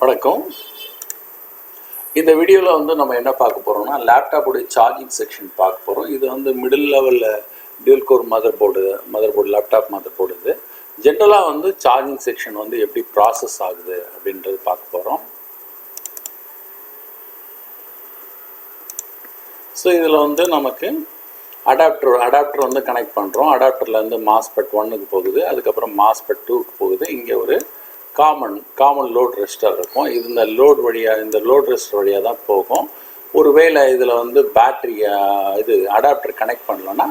வணக்கம். இந்த வீடியோவில் வந்து நம்ம என்ன பார்க்க போகிறோம்னா லேப்டாப்போடைய சார்ஜிங் செக்ஷன் பார்க்க போகிறோம். இது வந்து மிடில் லெவலில் dual core motherboard laptop motherboard. இது ஜென்ரலாக வந்து சார்ஜிங் செக்ஷன் வந்து எப்படி ப்ராசஸ் ஆகுது அப்படின்றது பார்க்க போகிறோம். ஸோ இதில் வந்து நமக்கு அடாப்டர் வந்து கனெக்ட் பண்ணுறோம். அடாப்டர்லேருந்து மாஸ்பெட் 1க்கு போகுது, அதுக்கப்புறம் மாஸ்பெட் 2க்கு போகுது. இங்கே ஒரு காமன் லோட் ரெஸ்டர் இருக்கும். இது இந்த லோட் ரெஸ்டர் வழியாக தான் போகும். ஒருவேளை இதில் வந்து பேட்ரி அடாப்டர் கனெக்ட் பண்ணலன்னா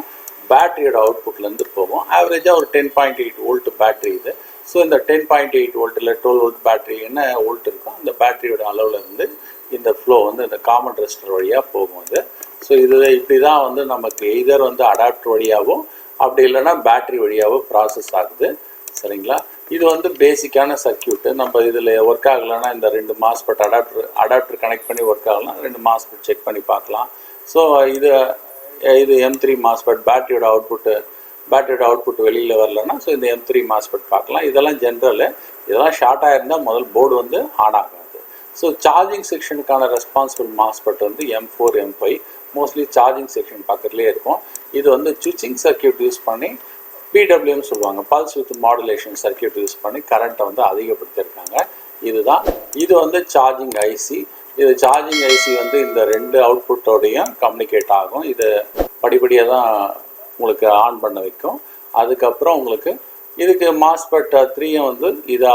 பேட்டரியோட அவுட்புட்லேருந்து போகும். ஆவரேஜாக ஒரு 10.8 வோல்ட் பேட்டரி இது. ஸோ இந்த 10.8 வோல்ட் இல்லை 12 வோல்ட் பேட்டரி என்ன வோல்ட் இருக்கோ அந்த பேட்டரியோட அளவில் இருந்து இந்த ஃப்ளோ வந்து இந்த காமன் ரெஸ்டர் வழியாக போகும் இது. ஸோ இப்படி தான் வந்து நமக்கு எய்தர் வந்து அடாப்டர் வழியாகவோ அப்படி இல்லைன்னா பேட்டரி வழியாகவோ ப்ராசஸ் ஆகுது. சரிங்களா? இது வந்து பேசிக்கான சர்க்கியூட்டு. நம்ம இதில் ஒர்க் ஆகலைன்னா இந்த 2 மாஸ்பெட் அடாப்டர் கனெக்ட் பண்ணி ஒர்க் ஆகலாம். 2 மாஸ்பெட் செக் பண்ணி பார்க்கலாம். ஸோ இது M3 மாஸ்பெட் பேட்டரியோட அவுட்புட் வெளியில் வரலன்னா ஸோ இந்த M3 மாஸ்பெட் பார்க்கலாம். இதெல்லாம் ஜென்ரலு. இதெல்லாம் ஷார்ட்டாக இருந்தால் முதல் போர்டு வந்து ஆன் ஆகாது. ஸோ சார்ஜிங் செக்ஷனுக்கான ரெஸ்பான்சிபிள் மாஸ்பெட் வந்து M4 M5 mostly charging section பக்கத்துலேயே இருக்கும். இது வந்து சுவிட்சிங் சர்க்கியூட் யூஸ் பண்ணி PWM சொல்லுவாங்க, pulse width modulation circuit use பண்ணி கரண்ட்டை வந்து அதிகப்படுத்தியிருக்காங்க. இது வந்து சார்ஜிங் ஐசி. இது சார்ஜிங் ஐசி வந்து இந்த 2 அவுட்புட்டோடையும் கம்யூனிகேட் ஆகும். இது படிப்படியாக தான் உங்களுக்கு ஆன் பண்ண வைக்கும். அதுக்கப்புறம் உங்களுக்கு இதுக்கு மாஸ்பெட் 3 வந்து இது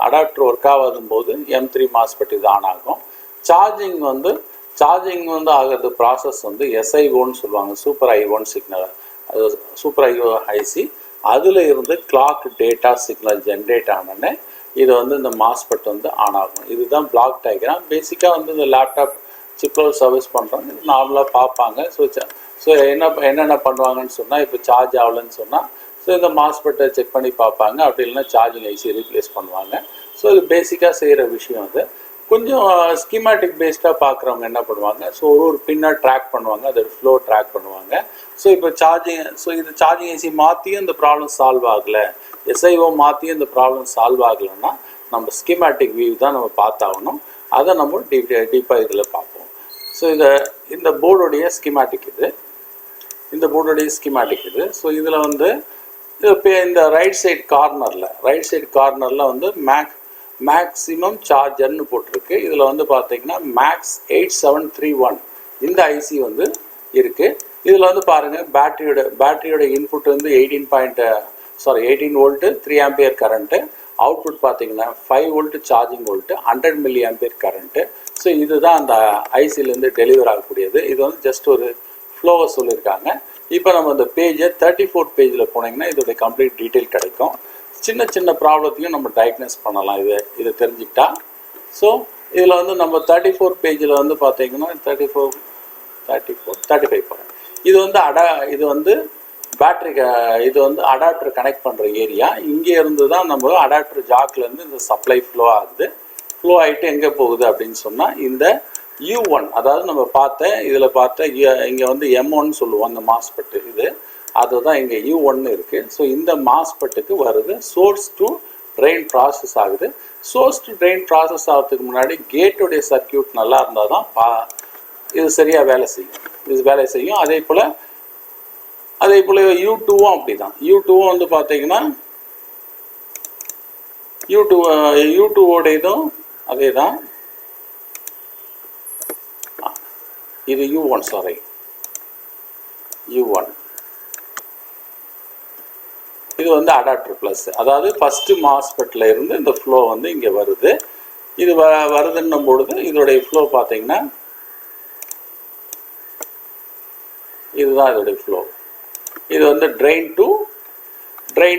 அடாப்டர் ஒர்க் ஆகாதும் போது M3 மாஸ்பெட் இது ஆன் ஆகும். சார்ஜிங் வந்து ஆகிறது ப்ராசஸ் வந்து SI1 சொல்லுவாங்க, சூப்பர் I1 சிக்னல். அது சூப்பர் ஐசி. அதில் இருந்து கிளாக் டேட்டா சிக்னல் ஜென்ரேட் ஆனோடனே இது வந்து இந்த மாஸ்பெட் வந்து ஆன் ஆகும். இதுதான் பிளாக் டயக்ராம். பேசிக்காக வந்து இந்த லேப்டாப் சிப்பில் சர்வீஸ் பண்ணுறவங்க இது நார்மலாக பார்ப்பாங்க. ஸோ என்னென்ன பண்ணுவாங்கன்னு சொன்னால், இப்போ சார்ஜ் ஆகலைன்னு சொன்னால் ஸோ இந்த மாஸ்பெட்டை செக் பண்ணி பார்ப்பாங்க. அப்படி இல்லைன்னா சார்ஜிங் ஐசி ரீப்ளேஸ் பண்ணுவாங்க. ஸோ இது பேசிக்காக செய்கிற விஷயம். அது கொஞ்சம் ஸ்கீமேட்டிக் பேஸ்டாக பார்க்குறவங்க என்ன பண்ணுவாங்க, ஸோ ஒரு பின்னாக ட்ராக் பண்ணுவாங்க, அதோட ஃப்ளோ ட்ராக் பண்ணுவாங்க. ஸோ இப்போ இது சார்ஜிங் ஐசி மாற்றியும் இந்த ப்ராப்ளம் சால்வ் ஆகலை, SIO மாற்றியும் இந்த ப்ராப்ளம் சால்வ் ஆகலைன்னா நம்ம ஸ்கீமேட்டிக் வியூ தான் நம்ம பார்த்தாகணும். அதை நம்ம டீப்பாக இதில் பார்ப்போம். ஸோ இந்த போர்டுடைய ஸ்கீமேட்டிக் இது. ஸோ இதில் வந்து இந்த ரைட் சைட் கார்னரில் வந்து மேக்ஸிமம் சார்ஜர்னு போட்டிருக்கு. இதில் வந்து பார்த்தீங்கன்னா மேக்ஸ் 8731 இந்த ஐசி வந்து இருக்குது. இதில் வந்து பாருங்கள் பேட்டரியோட இன்புட் வந்து 18 வோல்ட்டு 3 ஆம்பியர் கரண்ட்டு. அவுட்புட் பார்த்தீங்கன்னா 5 volt charging volt 100 milli ampere current. So இதுதான் அந்த ஐசிலேருந்து டெலிவர் ஆகக்கூடியது. இது வந்து ஜஸ்ட் ஒரு ஃப்ளோவை சொல்லியிருக்காங்க. இப்போ நம்ம இந்த பேஜை 34 பேஜில் போனீங்கன்னா இதோடைய கம்ப்ளீட் டீட்டெயில் கிடைக்கும். சின்ன ப்ராப்ளத்தையும் நம்ம டயக்னோஸ் பண்ணலாம் இதை தெரிஞ்சுக்கிட்டா. ஸோ இதில் வந்து நம்ம 34 பேஜில் வந்து பார்த்தீங்கன்னா 35 போகிறேன். இது வந்து இது வந்து அடாப்டர் கனெக்ட் பண்ணுற ஏரியா. இங்கே இருந்து தான் நம்ம அடாப்டர் ஜாக்லேருந்து இந்த சப்ளை ஃப்ளோ ஆகிட்டு எங்கே போகுது அப்படின்னு சொன்னால் இந்த U1, அதாவது நம்ம இதில் இங்கே வந்து M1 சொல்லுவோம் இந்த மாஸ்பெட்டு. அதுதான் இங்கே U1 இருக்குது. ஸோ இந்த மாஸ்பெட்டுக்கு வருது. சோர்ஸ் டு ட்ரெயின் ப்ராசஸ் ஆகுது. சோர்ஸ் டு ட்ரெயின் ப்ராசஸ் ஆகிறதுக்கு முன்னாடி கேட்டுடைய சர்க்கியூட் நல்லா இருந்தால் தான் இது சரியாக வேலை செய்யும். அதே போல் U2வும் அப்படி தான். U2வும் வந்து பார்த்தீங்கன்னா U2வோட இதுவும் அதே தான். இது U1 இது வந்து அடாப்டர் ப்ளஸ். அதாவது ஃபஸ்ட்டு மாஸ்பெட்டில் இருந்து இந்த ஃப்ளோ வந்து இங்கே வருது. இது வருதுன்னும் பொழுது இதோடைய ஃப்ளோ பார்த்தீங்கன்னா இதுதான் இதோடைய ஃப்ளோ. இது வந்து ட்ரெயின்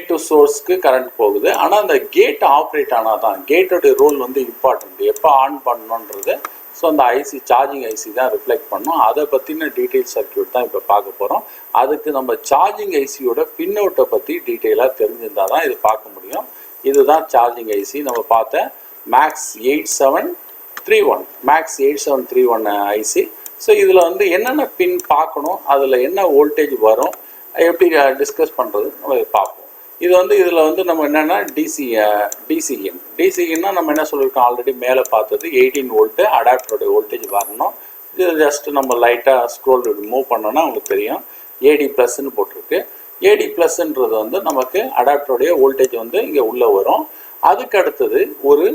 டு சோர்ஸ்க்கு கரண்ட் போகுது. ஆனால் அந்த கேட் ஆப்ரேட் ஆனால் தான் கேட்டோடைய ரோல் வந்து இம்பார்ட்டண்ட். எப்போ ஆன் பண்ணணுன்றது ஸோ அந்த சார்ஜிங் ஐசி தான் ரிஃப்ளெக்ட் பண்ணணும். அதை பற்றின டீட்டெயில் சர்க்கியூட் தான் இப்போ பார்க்க போகிறோம். அதுக்கு நம்ம சார்ஜிங் ஐசியோட பின்னோட்டை பற்றி டீட்டெயிலாக தெரிஞ்சிருந்தால் தான் இது பார்க்க முடியும். இதுதான் சார்ஜிங் ஐசி நம்ம பார்த்த மேக்ஸ் 8731 ஐசி. ஸோ இதில் வந்து என்னென்ன பின் பார்க்கணும், அதில் என்ன வோல்டேஜ் வரும், எப்படி டிஸ்கஸ் பண்ணுறது நம்ம பார்ப்போம். இது வந்து இதில் வந்து நம்ம என்னென்னா டிசிஇன்னா நம்ம என்ன சொல்லியிருக்கோம் ஆல்ரெடி மேலே பார்த்தது 18 வோல்ட்டு அடாப்டரோட வோல்டேஜ் வரணும். இது ஜஸ்ட் நம்ம லைட்டாக ஸ்க்ரோல் மூவ் பண்ணோன்னா உங்களுக்கு தெரியும் ஏடி ப்ளஸ்ன்னு போட்டிருக்கு. ஏடி ப்ளஸ்ன்றது வந்து நமக்கு அடாப்டருடைய வோல்டேஜ் வந்து இங்கே உள்ளே வரும். அதுக்கு அடுத்தது ஒரு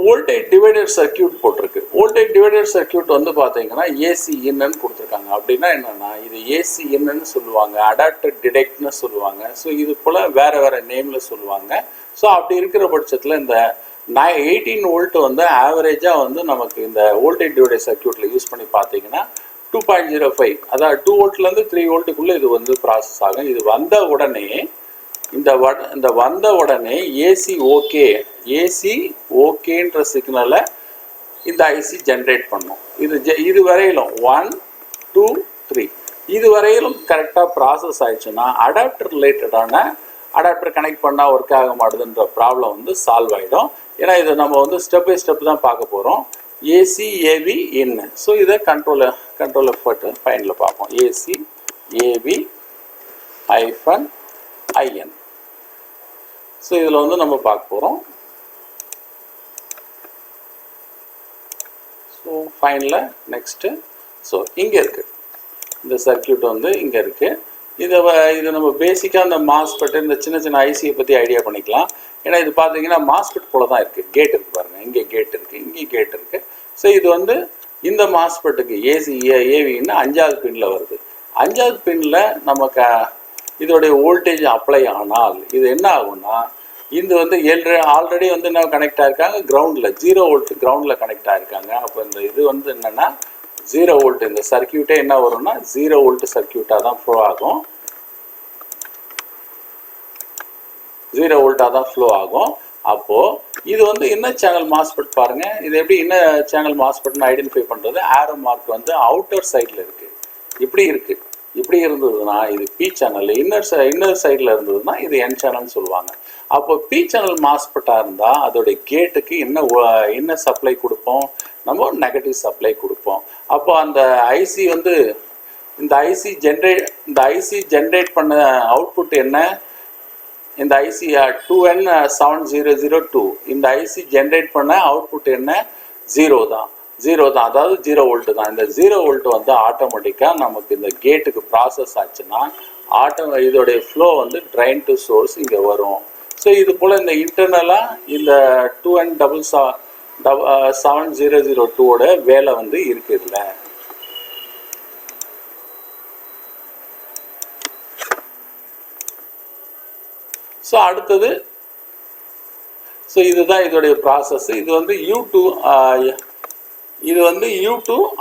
வோல்டேஜ் டிவைடர் சர்க்கியூட் போட்டிருக்கு. வோல்டேஜ் டிவைடர் சர்க்கியூட் வந்து பார்த்தீங்கன்னா ஏசி இன்னன்னு கொடுத்துருக்காங்க. அப்படின்னா என்னென்னா இது ஏசி இன்னன்னு சொல்லுவாங்க, அடாப்டர் டிடெக்ட்னு சொல்லுவாங்க. ஸோ இது போல் வேறு நேமில் சொல்லுவாங்க. ஸோ அப்படி இருக்கிற பட்சத்தில் இந்த 18 வோல்ட் வந்து ஆவரேஜாக வந்து நமக்கு இந்த வோல்டேஜ் டிவைடர் சர்க்கியூட்டில் யூஸ் பண்ணி பார்த்தீங்கன்னா 2.05, அதாவது 2 வோல்ட்லேருந்து 3 வோல்ட்டுக்குள்ளே இது வந்து ப்ராசஸ் ஆகும். இது வந்த உடனே வந்த உடனே ஏசி ஓகேன்ற சிக்னலை இந்த ஐசி ஜென்ரேட் பண்ணும். இது வரையிலும் 1 2 3 இது வரையிலும் கரெக்டாக ப்ராசஸ் ஆயிடுச்சுன்னா அடாப்டர் ரிலேட்டடான அடாப்டர் கனெக்ட் பண்ணால் ஒர்க் ஆக மாட்டுதுன்ற ப்ராப்ளம் வந்து சால்வ் ஆகிடும். ஏன்னா இதை நம்ம வந்து ஸ்டெப் பை ஸ்டெப் தான் பார்க்க போகிறோம். ஏசி ஏவி இன். ஸோ இதை கண்ட்ரோல் போட்டு ஃபைனில் பார்ப்போம். AC AV -IN. ஸோ இதில் வந்து நம்ம பார்க்க போகிறோம். ஸோ ஃபைனில் நெக்ஸ்ட்டு ஸோ இங்கே இருக்குது இந்த சர்க்கியூட் வந்து இங்கே இருக்குது. இது நம்ம பேசிக்காக இந்த மாஸ்பெட் இந்த சின்ன ஐசியை பற்றி ஐடியா பண்ணிக்கலாம். ஏன்னா இது பார்த்தீங்கன்னா மாஸ்பெட் போல தான் இருக்குது. கேட் இருக்குது பாருங்கள், இங்கே கேட் இருக்குது, இங்கே கேட் இருக்குது. ஸோ இது வந்து இந்த மாஸ்பெட்டுக்கு ஏவின்னு 5வது பின்னில் வருது. 5வது பின்னில் நமக்கு இதோடைய வோல்டேஜ் அப்ளை ஆனால் இது என்ன ஆகும்னா இது வந்து ஆல்ரெடி வந்து என்ன கனெக்ட் ஆகிருக்காங்க கிரவுண்டில் 0 வோல்ட் கிரவுண்டில் கனெக்ட் ஆகிருக்காங்க. அப்போ இந்த இது வந்து என்னென்னா 0 வோல்ட் இந்த சர்க்கியூட்டே என்ன வரும்னா 0 வோல்ட் சர்க்கியூட்டாக தான் ஃப்ளோ ஆகும். 0 வோல்ட்டாக தான் ஃப்ளோ ஆகும். அப்போது இது வந்து என்ன சேனல் மாஸ்பெட் பாருங்கள். இது எப்படி என்ன சேனல் மாஸ்பெட்னு ஐடென்டிஃபை பண்ணுறது? ஆரோ மார்க் வந்து அவுட்டர் சைடில் இருக்குது. இப்படி இருந்ததுன்னா இது பி சேனல், இன்னர் சைடில் இருந்ததுன்னா இது என் சேனல்னு சொல்லுவாங்க. அப்போ பி சேனல் மாஸ்பெட்டாக இருந்தால் அதோடைய கேட்டுக்கு என்ன சப்ளை கொடுப்போம்? நம்ம நெகட்டிவ் சப்ளை கொடுப்போம். அப்போ அந்த ஐசி வந்து இந்த ஐசி ஜென்ரேட் பண்ண அவுட்புட் என்ன? இந்த ஐசி 2N7002 இந்த ஐசி ஜென்ரேட் பண்ண அவுட்புட் என்ன? 0 தான். அதாவது 0 வோல்ட் தான். இந்த 0 வோல்ட் வந்து ஆட்டோமேட்டிக்காக நமக்கு இந்த கேட்டுக்கு ப்ராசஸ் ஆச்சுன்னா இதோடைய ஃப்ளோ வந்து ட்ரைன் டு சோர்ஸ் இங்கே வரும். ஸோ இது போல் இந்த இன்டர்னலாக இந்த 2N7002ஓட வேலை வந்து இருக்குதுல்ல. ஸோ அடுத்தது இதுதான் இதோடைய ப்ராசஸ். இது வந்து U2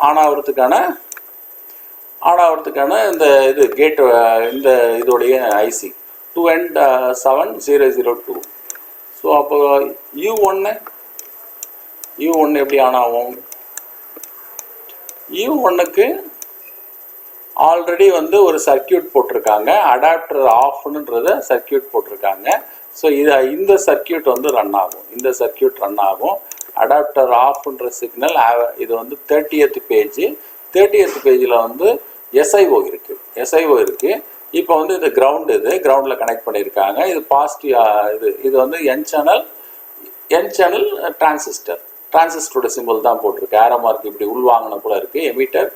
ஆன் ஆகிறதுக்கான இந்த இது கேட் இந்த இதோடைய ஐசி 2N7002. ஸோ அப்போ U1 எப்படி ஆன் ஆகும்? U1க்கு ஆல்ரெடி வந்து ஒரு சர்க்கியூட் போட்டிருக்காங்க, அடாப்டர் ஆஃப்ன்றத சர்க்கியூட் போட்டிருக்காங்க. ஸோ இந்த சர்க்கியூட் வந்து ரன் ஆகும். அடாப்டர் ஆஃப்ன்ற சிக்னல் இது வந்து 30th பேஜில் வந்து எஸ்ஐஓ இருக்குது. இப்போ வந்து இது கிரவுண்டில் கனெக்ட் பண்ணியிருக்காங்க. இது பாசிட்டிவ் இது வந்து என் சேனல் டிரான்சிஸ்டரோட சிம்பிள் தான் போட்டிருக்கு. ஆரோ மார்க் இப்படி உள்வாங்கின போல இருக்குது. எமிட்டர்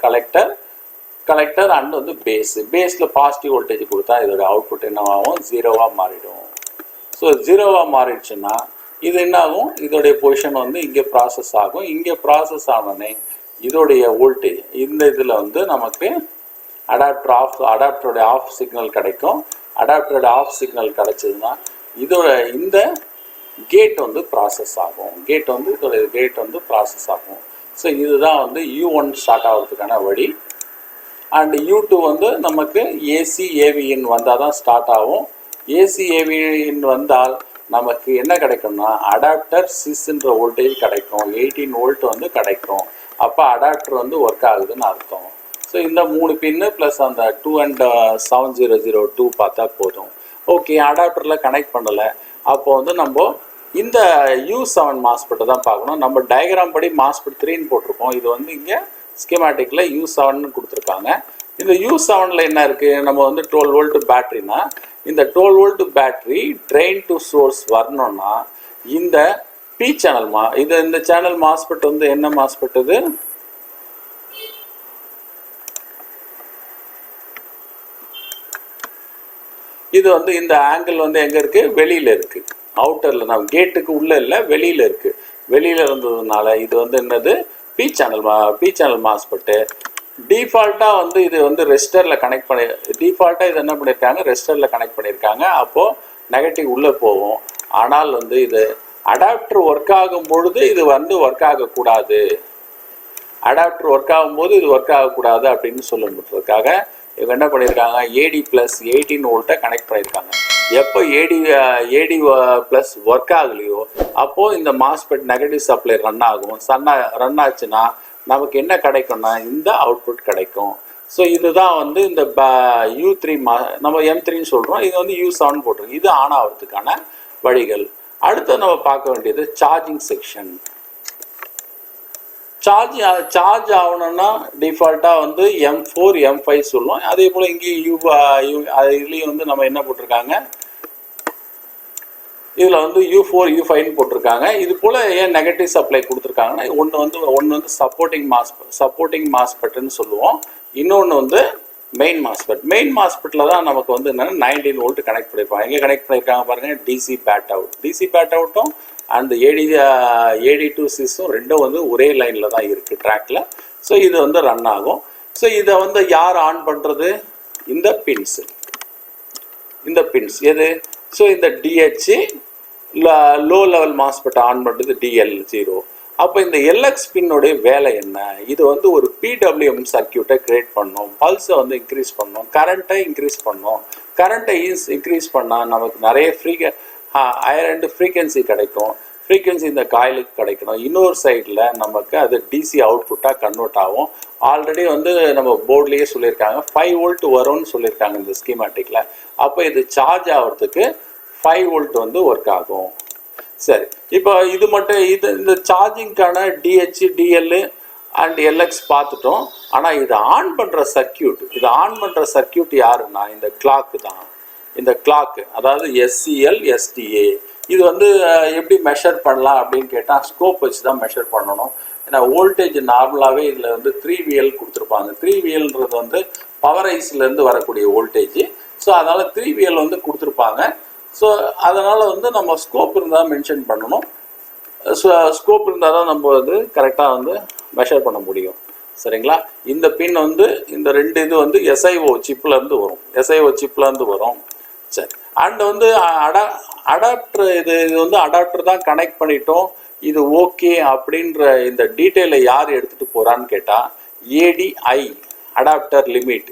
கலெக்டர் அண்ட் வந்து பேஸில் பாசிட்டிவ் வோல்டேஜ் கொடுத்தா இதோட அவுட்புட் என்னவாகும்? 0வாக மாறிடும். ஸோ 0வாக மாறிடுச்சுன்னா இது என்ன ஆகும்? இதோடைய பொசிஷன் வந்து இங்கே ப்ராசஸ் ஆகும். இங்கே ப்ராசஸ் ஆனோடனே இதோடைய வோல்டேஜ் இந்த இதில் வந்து நமக்கு அடாப்டரோட ஆஃப் சிக்னல் கிடைக்கும். அடாப்டரோட ஆஃப் சிக்னல் கிடைச்சதுன்னா இந்த கேட் வந்து ப்ராசஸ் ஆகும். கேட் வந்து ப்ராசஸ் ஆகும். ஸோ இதுதான் வந்து U1 ஸ்டார்ட் ஆகிறதுக்கான வழி. அண்ட் U2 வந்து நமக்கு ஏசி ஏவிஇன் வந்தால் தான் ஸ்டார்ட் ஆகும். ஏசி ஏவிஇன் வந்தால் நமக்கு என்ன கிடைக்கும்னா அடாப்டர் சிஸ்ன்ற வோல்டேஜ் கிடைக்கும். 18 வோல்ட் வந்து கிடைக்கும். அப்போ அடாப்டர் வந்து ஒர்க் ஆகுதுன்னு அர்த்தம். ஸோ இந்த 3 பின்னு ப்ளஸ் அந்த 2N7002 பார்த்தா போதும். ஓகே, அடாப்டரில் கனெக்ட் பண்ணலை. அப்போ வந்து நம்ம இந்த U7 மாஸ்பெட்டை தான் பார்க்கணும். நம்ம டயக்ராம் படி மாஸ்பெட் 3ன்னு போட்டிருக்கோம். இது வந்து இங்கே ஸ்கீமேட்டிக்கில் U7ன்னு கொடுத்துருக்காங்க. இந்த U7ல் என்ன இருக்குது? நம்ம வந்து 12 வோல்ட் பேட்டரினா இந்த 12 volt battery train to source வரணும்னா இந்த பி சேனல் இந்த சேனல் மாஸ்பெட் வந்து என்ன மாஸ்பெட் இது? இது வந்து இந்த ஆங்கிள் வந்து எங்க இருக்கு? வெளியில இருக்கு, அவுட்டர்ல. நம்ம கேட்டுக்கு உள்ள இல்லை, வெளியில இருக்கு. வெளியில இருந்ததுனால இது வந்து என்னது? B channel மாஸ்பெட்டு. டிஃபால்ட்டா வந்து இது வந்து ரெசிஸ்டர்ல கனெக்ட் பண்ணி, டிஃபால்ட்டா இது என்ன பண்ணியிருக்காங்க? ரெசிஸ்டர்ல கனெக்ட் பண்ணியிருக்காங்க. அப்போ நெகட்டிவ் உள்ள போகும். ஆனால் வந்து இது அடாப்டர் ஒர்க் ஆகும் பொழுது இது வந்து ஒர்க் ஆகக்கூடாது. அடாப்டர் ஒர்க் ஆகும்போது இது ஒர்க் ஆகக்கூடாது அப்படின்னு சொல்லுறதுக்காக இவங்க என்ன பண்ணியிருக்காங்க? ஏடி ப்ளஸ் 18 வோல்ட்டை கனெக்ட் பண்ணியிருக்காங்க. எப்போ ஏடி ப்ளஸ் ஒர்க் ஆகலையோ அப்போது இந்த மாஸ்பெட் நெகட்டிவ் சப்ளை ரன் ஆகும். ரன் ஆச்சுன்னா நமக்கு என்ன கிடைக்கும்னா இந்த அவுட்புட் கிடைக்கும். ஸோ இதுதான் வந்து இந்த U3 நம்ம M3ன்னு சொல்கிறோம், இது வந்து U7 போட்டிருக்கு. இது ஆன் ஆகிறதுக்கான வழிகள். அடுத்து நம்ம பார்க்க வேண்டியது சார்ஜிங் செக்ஷன். சார்ஜ் ஆகணும்னா டிஃபால்ட்டாக வந்து M4 M5 சொல்லுவோம். அதே போல் இங்கேயும் இதுலேயும் வந்து நம்ம என்ன போட்டிருக்காங்க? இதில் வந்து U4 U5ன்னு போட்டிருக்காங்க. இது போல் ஏன் நெகட்டிவ் சப்ளை கொடுத்துருக்காங்கன்னா ஒன்று வந்து சப்போர்ட்டிங் மாஸ்பெட்டுன்னு சொல்லுவோம். இன்னொன்று வந்து மெயின் மாஸ்பெட்டில் தான் நமக்கு வந்து என்னென்னா 19 வோல்ட் கனெக்ட் பண்ணியிருப்பாங்க. எங்கே கனெக்ட் பண்ணியிருக்காங்க பாருங்கள்? டிசி பேட் அவுட்டும் அந்த ஏடி டு சிஸும் ரெண்டும் வந்து ஒரே லைனில் தான் இருக்குது ட்ராக்கில். ஸோ இது வந்து ரன் ஆகும். ஸோ இதை வந்து யார் ஆன் பண்ணுறது? இந்த பின்ஸ் எது? ஸோ இந்த DH low level MOSFET on பண்ணுறது DL0. அப்போ இந்த எல்எக்ஸ் பின்னுடைய வேலை என்ன? இது வந்து ஒரு PWM சர்க்கியூட்டை கிரியேட் பண்ணணும், பல்ஸை வந்து இன்க்ரீஸ் பண்ணணும், கரண்ட்டை இன்க்ரீஸ் பண்ணணும். கரண்ட்டை இன்க்ரீஸ் பண்ணால் நமக்கு நிறைய ஹையர் அண்ட் ஃப்ரீக்வன்சி கிடைக்கும். ஃப்ரீக்வன்சி இந்த காயிலுக்கு கிடைக்கணும். இன்னொரு சைடில் நமக்கு அது டிசி அவுட்புட்டாக கன்வெர்ட் ஆகும். ஆல்ரெடி வந்து நம்ம போர்ட்லேயே சொல்லியிருக்காங்க 5 வோல்ட் வரும்னு சொல்லியிருக்காங்க இந்த ஸ்கீமேட்டிக்கில். அப்போ இது சார்ஜ் ஆகிறதுக்கு 5 வோல்ட் வந்து ஒர்க் ஆகும். சரி, இப்போ இது மட்டும் இந்த சார்ஜிங்க்கான DH DL அண்ட் LX பார்த்துட்டோம். ஆனால் இது ஆன் பண்ணுற சர்க்கியூட் யாருன்னா இந்த கிளாக்கு தான். இந்த கிளாக்கு அதாவது SCL SDA. இது வந்து எப்படி மெஷர் பண்ணலாம் அப்படின்னு கேட்டால் ஸ்கோப் வச்சு தான் மெஷர் பண்ணணும். ஏன்னா வோல்டேஜ் நார்மலாகவே இதில் வந்து 3VL கொடுத்துருப்பாங்க. 3VLன்றது வந்து பவர் ஐஸ்லேருந்து வரக்கூடிய வோல்டேஜ். ஸோ அதனால் 3VL வந்து கொடுத்துருப்பாங்க. ஸோ அதனால் வந்து நம்ம ஸ்கோப் இருந்தால் மென்ஷன் பண்ணணும். ஸ்கோப் இருந்தால் தான் நம்ம வந்து கரெக்டாக வந்து மெஷர் பண்ண முடியும். சரிங்களா? இந்த பின் வந்து இந்த ரெண்டு இது வந்து SIO சிப்லேருந்து வரும். சரி, அண்ட் வந்து அடாப்டர் இது வந்து அடாப்டர் தான் கனெக்ட் பண்ணிட்டோம், இது ஓகே அப்படின்ற இந்த டீட்டெயிலை யார் எடுத்துகிட்டு போகிறான்னு கேட்டால் ADI அடாப்டர் லிமிட்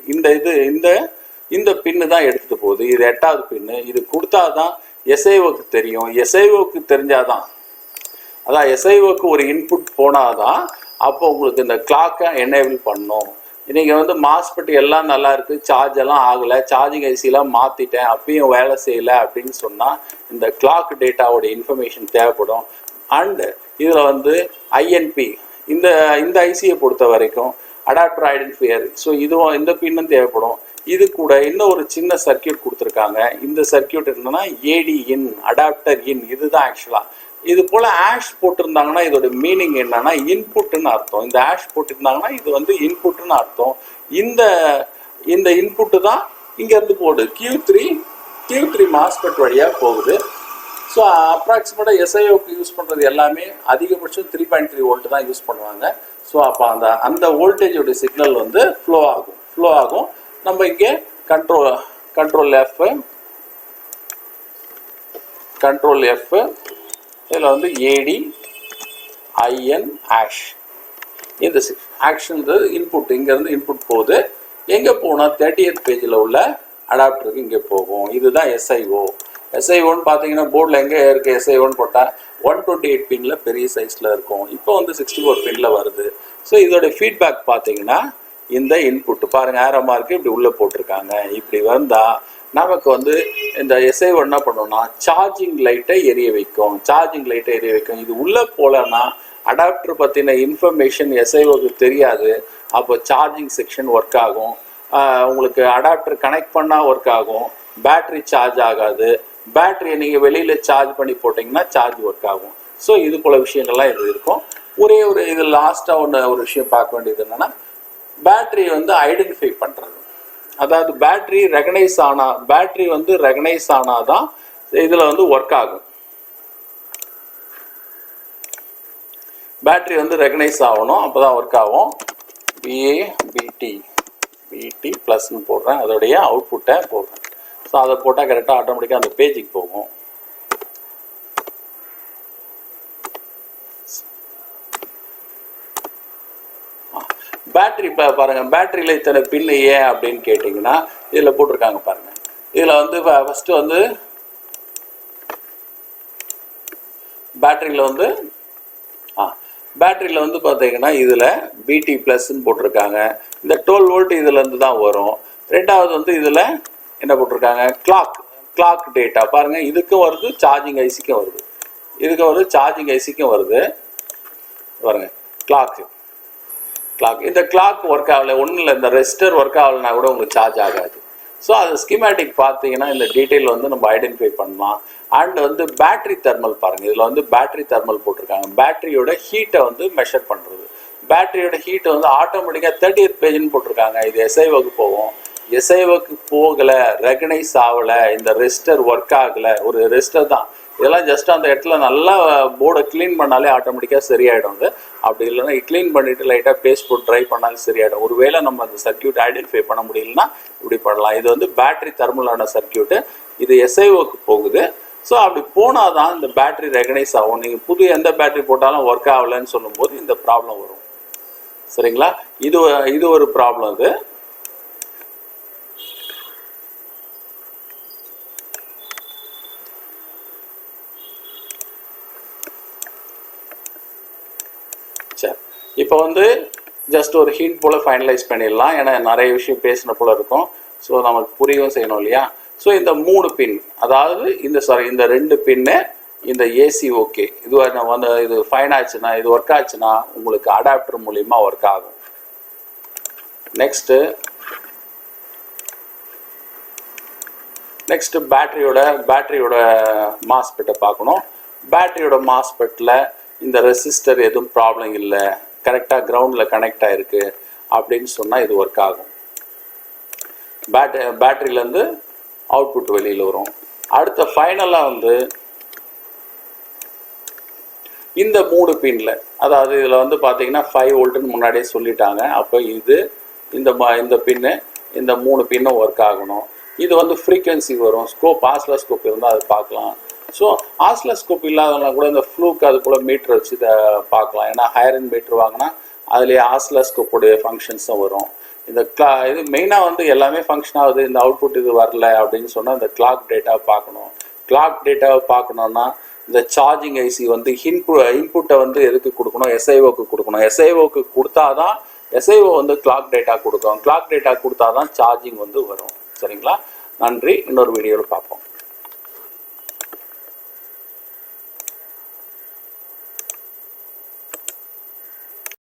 இந்த பின்னு தான் எடுத்துகிட்டு போகுது. இது 8வது பின்னு. இது கொடுத்தா தான் SIOக்கு தெரியும். SIOக்கு தெரிஞ்சாதான், அதான் SIOக்கு ஒரு இன்புட் போனாதான் அப்போ உங்களுக்கு இந்த கிளாக்கை எனேபிள் பண்ணும். இன்றைக்கி வந்து மாஸ்பெட் எல்லாம் நல்லா இருக்குது, சார்ஜ் எல்லாம் ஆகலை, சார்ஜிங் ஐசிலாம் மாற்றிட்டேன், அப்பயும் வேலை செய்யலை அப்படின்னு சொன்னால் இந்த கிளாக் டேட்டாவோட இன்ஃபர்மேஷன் தேவைப்படும். அண்டு இதில் வந்து INP இந்த ஐசியை பொறுத்த வரைக்கும் அடாப்டர் ஐடென்டிஃபையர். ஸோ இந்த பின்னும் தேவைப்படும். இது கூட இன்னும் ஒரு சின்ன சர்க்கியூட் கொடுத்துருக்காங்க. இந்த சர்க்கியூட் என்னன்னா AD இன் அடாப்டர் இன். இதுதான் ஆக்சுவலாக இது போல் ஆஷ் போட்டிருந்தாங்கன்னா இதோட மீனிங் என்னன்னா இன்புட்டுன்னு அர்த்தம். இந்த ஆஷ் போட்டிருந்தாங்கன்னா இது வந்து இன்புட்டுன்னு அர்த்தம். இந்த இன்புட்டு தான் இங்கேருந்து போகுது, Q3 மாஸ்பெட் வழியாக போகுது. ஸோ அப்ராக்சிமேட்டாக SIOக்கு யூஸ் பண்ணுறது எல்லாமே அதிகபட்சம் 3.3 வோல்ட் தான் யூஸ் பண்ணுவாங்க. ஸோ அப்போ அந்த வோல்டேஜோட சிக்னல் வந்து ஃப்ளோ ஆகும். நம்ம இங்கே கண்ட்ரோல் F இதில் வந்து AD IN ஆஷ். இந்த ஆக்ஷன்றது இன்புட், இங்கேருந்து இன்புட் போகுது. எங்கே போனால் 30th பேஜில் உள்ள அடாப்டருக்கு இங்கே போகும். இதுதான் SIOன்னு பார்த்தீங்கன்னா போர்டில் எங்கே இருக்குது SIOன்னு போட்டால் 128 பின்னில் பெரிய சைஸில் இருக்கும். இப்போ வந்து 64 பின்னில் வருது. ஸோ இதோட ஃபீட்பேக் பார்த்தீங்கன்னா இந்த இன்புட் பாருங்கள், ஆரோ மார்க்கு இப்படி உள்ளே போட்டிருக்காங்க. இப்படி வந்தால் நமக்கு வந்து இந்த SIO என்ன பண்ணோம்னா சார்ஜிங் லைட்டை எரிய வைக்கும். இது உள்ளே போகலன்னா அடாப்டர் பற்றின இன்ஃபர்மேஷன் SIOக்கு தெரியாது. அப்போ சார்ஜிங் செக்ஷன் ஒர்க் ஆகும், உங்களுக்கு அடாப்டர் கனெக்ட் பண்ணால் ஒர்க் ஆகும். பேட்டரி சார்ஜ் ஆகாது. பேட்டரியை நீங்கள் வெளியில் சார்ஜ் பண்ணி போட்டிங்கன்னா சார்ஜ் ஒர்க் ஆகும். ஸோ இது போல் விஷயங்கள்லாம் இது இருக்கும். ஒரே ஒரு இது லாஸ்ட்டாக ஒரு விஷயம் பார்க்க வேண்டியது என்னென்னா, பேட்டரி வந்து ஐடென்டிஃபை பண்ணுறது. அதாவது பேட்டரி ரெகனைஸ் ஆனால் தான் இதில் வந்து ஒர்க் ஆகும். பேட்டரி வந்து ரெகனைஸ் ஆகணும், அப்போ தான் ஒர்க் ஆகும். பிடி ப்ளஸ்ன்னு போடுறேன், அதோடைய அவுட்புட்டை போடுறேன். ஸோ அதை போட்டால் கரெக்டாக ஆட்டோமேட்டிக்காக அந்த பேஜுக்கு போகும். பேட்டரி இப்போ பாருங்கள், பேட்டரியில் இத்தனை பின்னு ஏன் அப்படின்னு கேட்டிங்கன்னா இதில் போட்டிருக்காங்க பாருங்கள். இதில் வந்து ஃபஸ்ட்டு வந்து பேட்டரியில் வந்து பார்த்தீங்கன்னா இதில் பிடி ப்ளஸ்ன்னு போட்டிருக்காங்க. இந்த 12 வோல்ட் இதுலேருந்து தான் வரும். ரெண்டாவது வந்து இதில் என்ன போட்டிருக்காங்க, கிளாக் டேட்டா பாருங்கள். இதுக்கும் வருது, சார்ஜிங் ஐசிக்கும் வருது. சார்ஜிங் ஐசிக்கும் வருது பாருங்கள். கிளாக் இந்த கிளாக் ஒர்க் ஆகலை, ஒன்றும் இல்லை, இந்த ரெசிஸ்டர் ஒர்க் ஆகலைன்னா கூட உங்களுக்கு சார்ஜ் ஆகாது. ஸோ அது ஸ்கீமேட்டிக் பார்த்தீங்கன்னா இந்த டீட்டெயில் வந்து நம்ம ஐடென்டிஃபை பண்ணலாம். அண்ட் வந்து பேட்டரி தெர்மல் பாருங்கள், இதில் வந்து பேட்டரி தெர்மல் போட்டிருக்காங்க. பேட்டரியோட ஹீட்டை வந்து மெஷர் பண்ணுறது. பேட்டரியோட ஹீட்டை வந்து ஆட்டோமேட்டிக்காக 30th பேஜ்னு போட்டிருக்காங்க. இது எஸ்ஐஓக்கு போகும். எஸ்ஐஓக்கு போகலை, ரெகனைஸ் ஆகலை, இந்த ரெசிஸ்டர் ஒர்க் ஆகலை, ஒரு ரெசிஸ்டர் தான். இதெல்லாம் ஜஸ்ட் அந்த இடத்துல நல்லா போர்டை க்ளீன் பண்ணாலே ஆட்டோமேட்டிக்காக சரியாயிடும். அப்படி இல்லைன்னா க்ளீன் பண்ணிவிட்டு லைட்டாக பேஸ்ட் போட்டு ட்ரை பண்ணாலும் சரியாயிடும். ஒருவேளை நம்ம அந்த சர்க்கியூட் ஐடென்டிஃபை பண்ண முடியலன்னா இப்படி பண்ணலாம். இது வந்து பேட்டரி தெர்மலான சர்க்கியூட்டு. இது எஸ்ஐஓக்கு போகுது. ஸோ அப்படி போனால் தான் இந்த பேட்டரி ரெகனைஸ் ஆகும். நீங்கள் புது எந்த பேட்டரி போட்டாலும் ஒர்க் ஆகலைன்னு சொல்லும்போது இந்த ப்ராப்ளம் வரும். சரிங்களா? இது ஒரு ப்ராப்ளம். இது சரி, இப்போ வந்து ஜஸ்ட் ஒரு ஹிண்ட் போல் ஃபைனலைஸ் பண்ணிடலாம். ஏன்னா நிறைய விஷயம் பேசின போல் இருக்கும். ஸோ நமக்கு புரியவும் செய்யணும் இல்லையா? ஸோ இந்த 3 பின், அதாவது இந்த 2 பின்னு, இந்த ஏசி ஓகே, இது வந்து இது ஃபைன் ஆச்சுன்னா, இது ஒர்க் ஆச்சுன்னா உங்களுக்கு அடாப்டர் மூலிமா ஒர்க் ஆகும். நெக்ஸ்ட்டு பேட்டரியோட மாஸ்பெட்டை பார்க்கணும். பேட்டரியோட மாஸ்பெட்டில் இந்த ரெசிஸ்டர் எதுவும் ப்ராப்ளம் இல்லை, கரெக்டாக கிரவுண்டில் கனெக்ட் ஆகிருக்கு அப்படின்னு சொன்னால் இது ஒர்க் ஆகும். பேட்டரியிலேருந்து அவுட்புட் வெளியில் வரும். அடுத்த ஃபைனலாக வந்து இந்த 3 பின்னில், அதாவது இதில் வந்து பார்த்தீங்கன்னா 5 வோல்ட்டுன்னு முன்னாடியே சொல்லிட்டாங்க. அப்போ இந்த பின்னு, இந்த 3 பின்னும் ஒர்க் ஆகணும். இது வந்து ஃப்ரீக்வன்சி வரும். ஆஸ்லோஸ்கோப் இருந்தால் அது பார்க்கலாம். ஸோ ஆஸ்லோஸ்கோப் இல்லாதவங்க கூட இந்த ஃப்ளூக் அது போல் மீட்டர் வச்சு இதை பார்க்கலாம். ஏன்னா ஹையர் அண்ட் மீட்டர் வாங்கினா அதுலேயே ஆஸ்லோஸ்கோப்புடைய ஃபங்க்ஷன்ஸும் வரும். இது மெயினாக வந்து எல்லாமே ஃபங்க்ஷன் ஆகுது, இந்த அவுட்புட் இது வரல அப்படின்னு சொன்னால் இந்த கிளாக் டேட்டாவை பார்க்கணும். கிளாக் டேட்டாவை பார்க்கணுன்னா இந்த சார்ஜிங் ஐசி வந்து இன்புட்டை வந்து எதுக்கு கொடுக்கணும், எஸ்ஐஓக்கு கொடுக்கணும். எஸ்ஐஓக்கு கொடுத்தா தான் எஸ்ஐஓ வந்து கிளாக் டேட்டா கொடுக்கும். கிளாக் டேட்டா கொடுத்தா தான் சார்ஜிங் வந்து வரும். சரிங்களா? நன்றி. இன்னொரு வீடியோவில் பார்ப்போம்.